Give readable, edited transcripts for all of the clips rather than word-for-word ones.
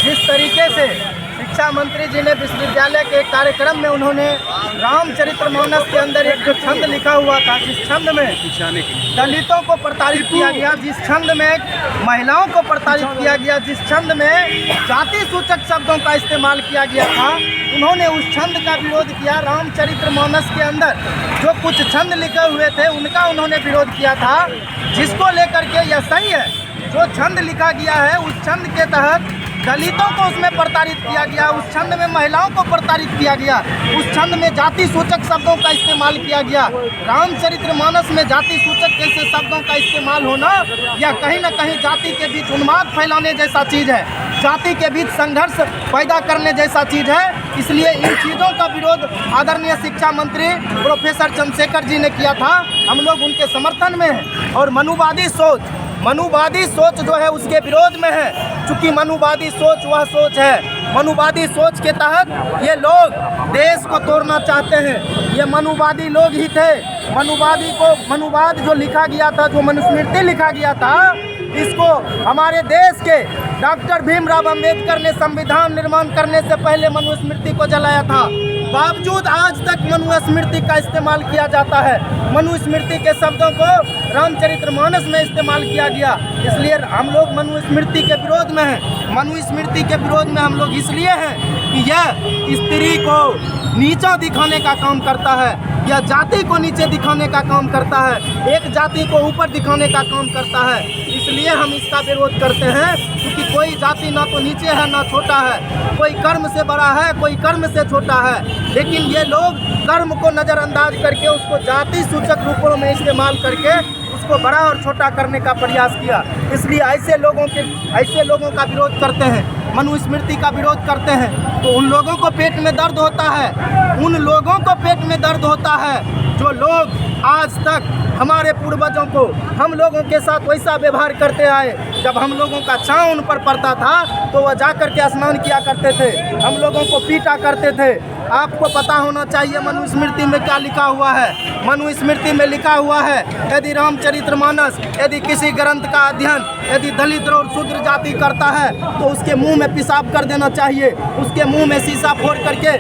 जिस तरीके से शिक्षा मंत्री जी ने विश्वविद्यालय के कार्यक्रम में उन्होंने रामचरितमानस के अंदर एक जो छंद लिखा हुआ था, जिस छंद में दलितों को प्रताड़ित किया गया, जिस छंद में महिलाओं को प्रताड़ित किया गया, जिस छंद में जाति सूचक शब्दों का इस्तेमाल किया गया था, उन्होंने उस छंद का विरोध किया। रामचरितमानस के अंदर जो कुछ छंद लिखे हुए थे उनका उन्होंने विरोध किया था, जिसको लेकर के यह सही है। जो छंद लिखा गया है उस छंद के तहत दलितों को उसमें प्रताड़ित किया गया, उस छंद में महिलाओं को प्रताड़ित किया गया, उस छंद में जाति सूचक शब्दों का इस्तेमाल किया गया। रामचरितमानस में जाति सूचक जैसे शब्दों का इस्तेमाल होना यह कहीं न कहीं जाति के बीच उन्माद फैलाने जैसा चीज़ है, जाति के बीच संघर्ष पैदा करने जैसा चीज़ है। इसलिए इन चीज़ों का विरोध आदरणीय शिक्षा मंत्री प्रोफेसर चंद्रशेखर जी ने किया था। हम लोग उनके समर्थन में हैं और मनुवादी सोच जो है उसके विरोध में है, क्योंकि मनुवादी सोच वह सोच है। मनुवादी सोच के तहत ये लोग देश को तोड़ना चाहते हैं। ये मनुवादी लोग ही थे। मनुवाद जो लिखा गया था, जो मनुस्मृति लिखा गया था, इसको हमारे देश के डॉक्टर भीमराव अंबेडकर ने संविधान निर्माण करने से पहले मनुस्मृति को जलाया था। बावजूद आज तक मनुस्मृति का इस्तेमाल किया जाता है। मनुस्मृति के शब्दों को रामचरितमानस में इस्तेमाल किया गया। इसलिए हम लोग मनुस्मृति के विरोध में हैं। मनुस्मृति के विरोध में हम लोग इसलिए हैं कि यह स्त्री को नीचा दिखाने का काम करता है, यह जाति को नीचे दिखाने का काम करता है, एक जाति को ऊपर दिखाने का काम करता है। इसलिए हम इसका विरोध करते हैं, क्योंकि कोई जाति ना तो नीचे है ना छोटा है, कोई कर्म से बड़ा है, कोई कर्म से छोटा है। लेकिन ये लोग कर्म को नज़रअंदाज करके उसको जाति सूचक रूपों में इस्तेमाल करके उसको बड़ा और छोटा करने का प्रयास किया। इसलिए ऐसे लोगों का विरोध करते हैं, मनुस्मृति का विरोध करते हैं। तो उन लोगों को पेट में दर्द होता है, उन लोगों को पेट में दर्द होता है जो लोग आज तक हमारे पूर्वजों को हम लोगों के साथ वैसा व्यवहार करते आए। जब हम लोगों का छांव उन पर पड़ता था तो वह जा कर के स्नान किया करते थे, हम लोगों को पीटा करते थे। आपको पता होना चाहिए मनुस्मृति में क्या लिखा हुआ है। मनुस्मृति में लिखा हुआ है, यदि रामचरितमानस यदि किसी ग्रंथ का अध्ययन यदि दलित और शूद्र जाति करता है तो उसके मुंह में पेशाब कर देना चाहिए, उसके मुंह में शीशा फोड़ करके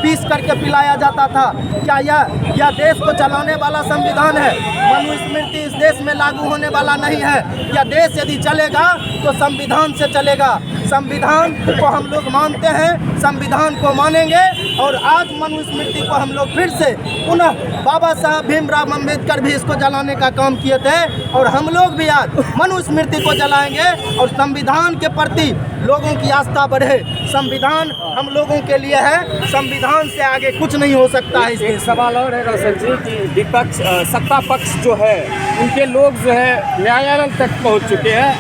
पीस करके पिलाया जाता था। क्या यह देश को चलाने वाला संविधान है? मनुस्मृति इस देश में लागू होने वाला नहीं है। यह देश यदि चलेगा तो संविधान से चलेगा। संविधान को हम लोग मानते हैं, संविधान को मानेंगे। और आज मनुस्मृति को हम लोग फिर से पुनः बाबा साहब भीमराव अम्बेडकर भी इसको जलाने का काम किए थे और हम लोग भी आज मनुस्मृति को जलाएंगे और संविधान के प्रति लोगों की आस्था बढ़े। संविधान हम लोगों के लिए है, संविधान से आगे कुछ नहीं हो सकता है। एक सवाल और है रोशन जी कि विपक्ष सत्ता पक्ष जो है उनके लोग जो है न्यायालय तक पहुंच चुके हैं,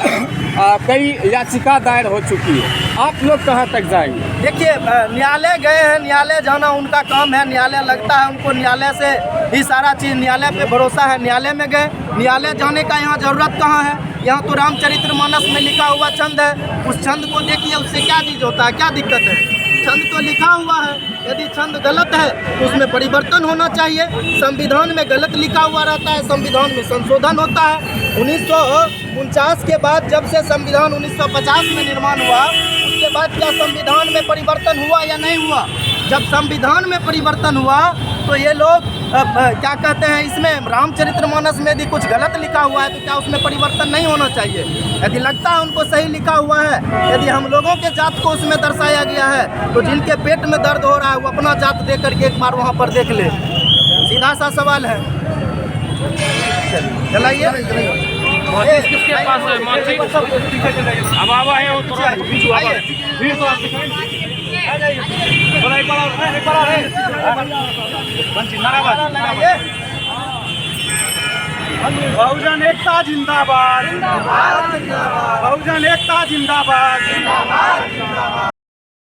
कई याचिका दायर हो चुकी है, आप लोग कहां तक जाएंगे? देखिए, न्यायालय गए हैं, न्यायालय जाना उनका काम है, न्यायालय लगता है उनको, न्यायालय से ही सारा चीज़, न्यायालय पे भरोसा है, न्यायालय में गए। न्यायालय जाने का यहाँ ज़रूरत कहाँ है? यहाँ तो रामचरितमानस में लिखा हुआ छंद है, उस छंद को देखिए, उससे क्या चीज़ होता है, क्या दिक्कत है? छंद तो लिखा हुआ है, यदि छंद गलत है तो उसमें परिवर्तन होना चाहिए। संविधान में गलत लिखा हुआ रहता है, संविधान में संशोधन होता है। 1949 के बाद जब से संविधान 1950 में निर्माण हुआ, उसके बाद क्या संविधान में परिवर्तन हुआ या नहीं हुआ? जब संविधान में परिवर्तन हुआ तो ये लोग क्या कहते हैं, इसमें रामचरितमानस में यदि कुछ गलत लिखा हुआ है तो क्या उसमें परिवर्तन नहीं होना चाहिए? यदि लगता है उनको सही लिखा हुआ है, यदि हम लोगों के जात को उसमें दर्शाया गया है, तो जिनके पेट में दर्द हो रहा है वो अपना जात दे करके एक बार वहाँ पर देख ले। सीधा सा सवाल है। चलाइए, किसके पास है? अब आवा है वो तुरंत बीच आवा है, फिर तो आप दिखाएंगे। बहुजन एकता जिंदाबाद, बहुजन एकता जिंदाबाद।